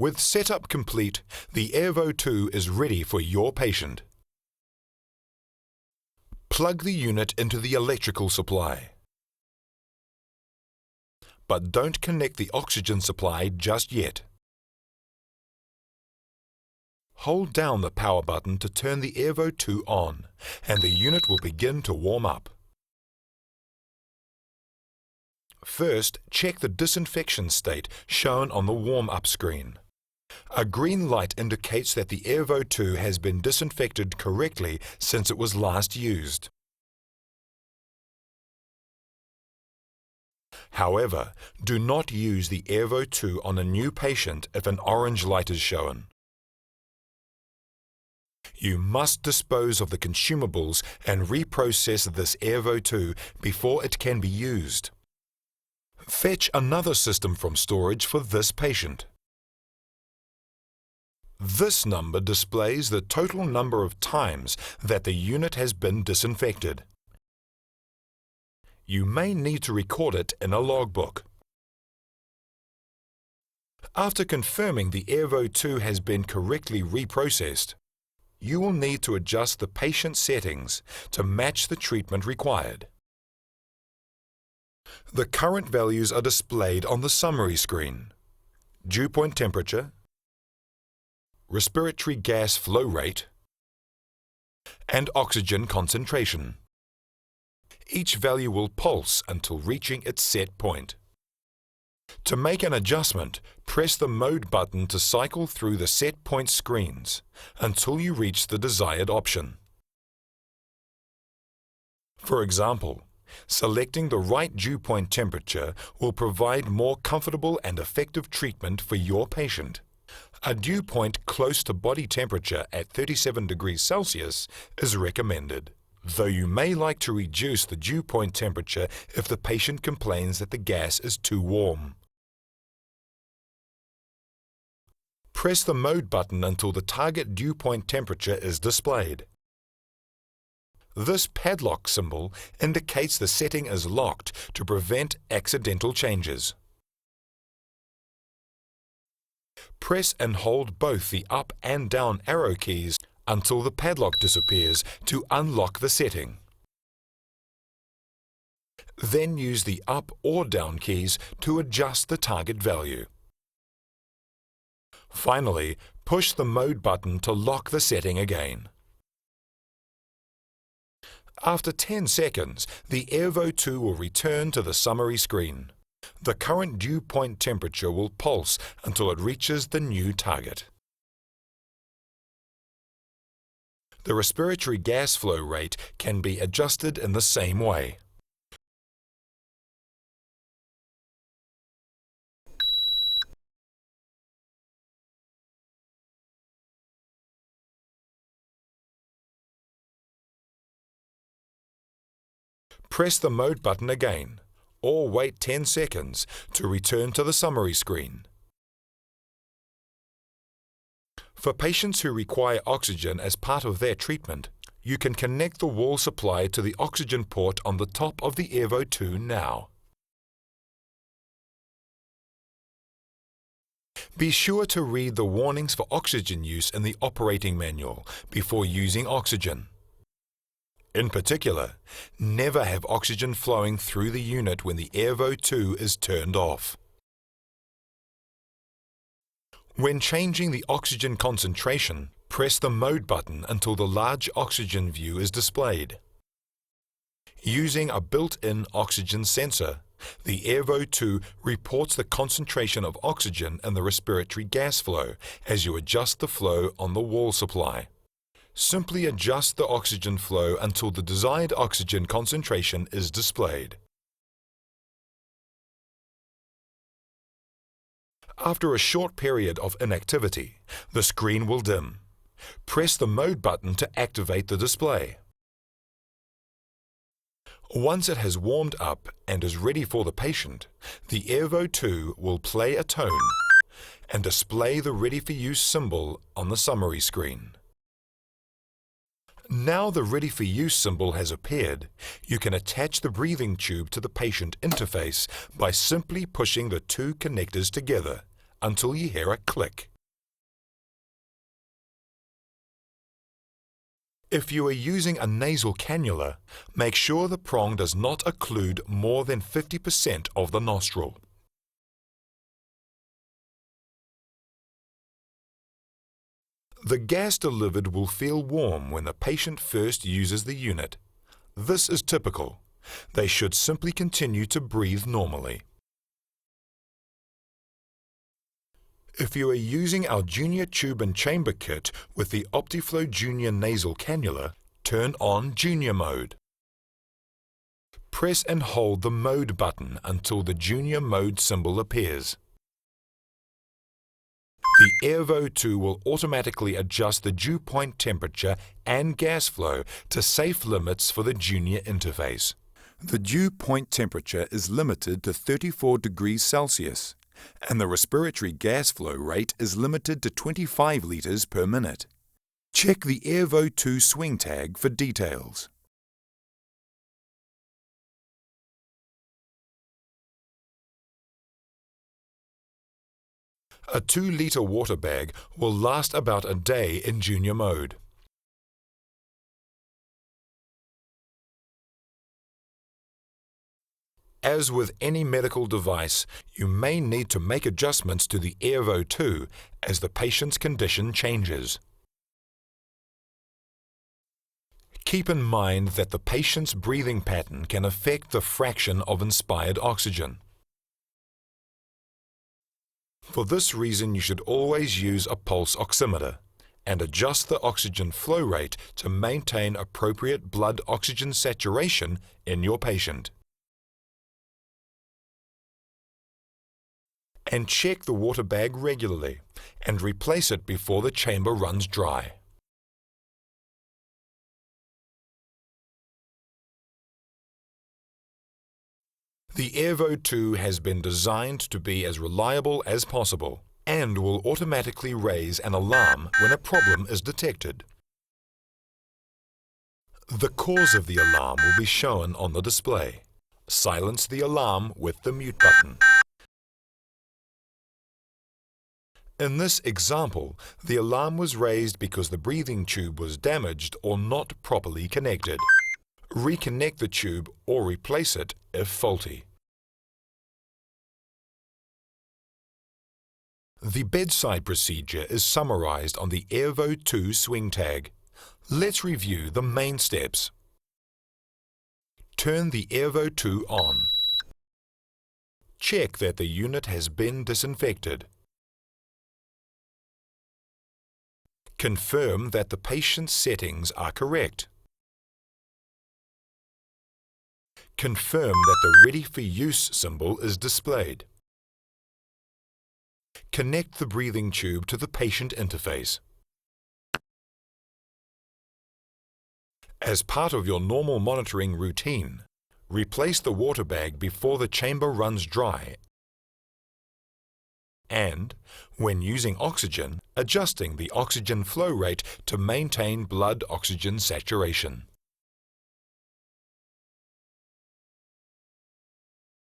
With setup complete, the AIRVO 2 is ready for your patient. Plug the unit into the electrical supply. But don't connect the oxygen supply just yet. Hold down the power button to turn the AIRVO 2 on, and the unit will begin to warm up. First, check the disinfection state shown on the warm-up screen. A green light indicates that the AIRVO 2 has been disinfected correctly since it was last used. However, do not use the AIRVO 2 on a new patient if an orange light is shown. You must dispose of the consumables and reprocess this AIRVO 2 before it can be used. Fetch another system from storage for this patient. This number displays the total number of times that the unit has been disinfected. You may need to record it in a logbook. After confirming the AIRVO 2 has been correctly reprocessed, you will need to adjust the patient settings to match the treatment required. The current values are displayed on the summary screen: dew point temperature, respiratory gas flow rate, and oxygen concentration. Each value will pulse until reaching its set point. To make an adjustment, press the mode button to cycle through the set point screens until you reach the desired option. For example, selecting the right dew point temperature will provide more comfortable and effective treatment for your patient. A dew point close to body temperature at 37 degrees Celsius is recommended, though you may like to reduce the dew point temperature if the patient complains that the gas is too warm. Press the mode button until the target dew point temperature is displayed. This padlock symbol indicates the setting is locked to prevent accidental changes. Press and hold both the up and down arrow keys until the padlock disappears to unlock the setting. Then use the up or down keys to adjust the target value. Finally, push the mode button to lock the setting again. After 10 seconds, the AIRVO 2 will return to the summary screen. The current dew point temperature will pulse until it reaches the new target. The respiratory gas flow rate can be adjusted in the same way. Press the mode button again, or wait 10 seconds to return to the summary screen. For patients who require oxygen as part of their treatment, you can connect the wall supply to the oxygen port on the top of the AIRVO 2 now. Be sure to read the warnings for oxygen use in the operating manual before using oxygen. In particular, never have oxygen flowing through the unit when the AIRVO 2 is turned off. When changing the oxygen concentration, press the mode button until the large oxygen view is displayed. Using a built-in oxygen sensor, the AIRVO 2 reports the concentration of oxygen in the respiratory gas flow as you adjust the flow on the wall supply. Simply adjust the oxygen flow until the desired oxygen concentration is displayed. After a short period of inactivity, the screen will dim. Press the mode button to activate the display. Once it has warmed up and is ready for the patient, the AIRVO 2 will play a tone and display the Ready for Use symbol on the summary screen. Now the Ready for Use symbol has appeared, you can attach the breathing tube to the patient interface by simply pushing the two connectors together until you hear a click. If you are using a nasal cannula, make sure the prong does not occlude more than 50% of the nostril. The gas delivered will feel warm when the patient first uses the unit. This is typical. They should simply continue to breathe normally. If you are using our Junior Tube and Chamber kit with the OptiFlow Junior Nasal Cannula, turn on Junior mode. Press and hold the mode button until the Junior mode symbol appears. The AIRVO 2 will automatically adjust the dew point temperature and gas flow to safe limits for the Junior interface. The dew point temperature is limited to 34 degrees Celsius, and the respiratory gas flow rate is limited to 25 liters per minute. Check the AIRVO 2 swing tag for details. A 2-liter water bag will last about a day in Junior mode. As with any medical device, you may need to make adjustments to the AIRVO 2 as the patient's condition changes. Keep in mind that the patient's breathing pattern can affect the fraction of inspired oxygen. For this reason, you should always use a pulse oximeter and adjust the oxygen flow rate to maintain appropriate blood oxygen saturation in your patient. And check the water bag regularly and replace it before the chamber runs dry. The AIRVO 2 has been designed to be as reliable as possible and will automatically raise an alarm when a problem is detected. The cause of the alarm will be shown on the display. Silence the alarm with the mute button. In this example, the alarm was raised because the breathing tube was damaged or not properly connected. Reconnect the tube or replace it if faulty. The bedside procedure is summarized on the AIRVO 2 swing tag. Let's review the main steps. Turn the AIRVO 2 on. Check that the unit has been disinfected. Confirm that the patient's settings are correct. Confirm that the Ready for Use symbol is displayed. Connect the breathing tube to the patient interface. As part of your normal monitoring routine, replace the water bag before the chamber runs dry and, when using oxygen, adjusting the oxygen flow rate to maintain blood oxygen saturation.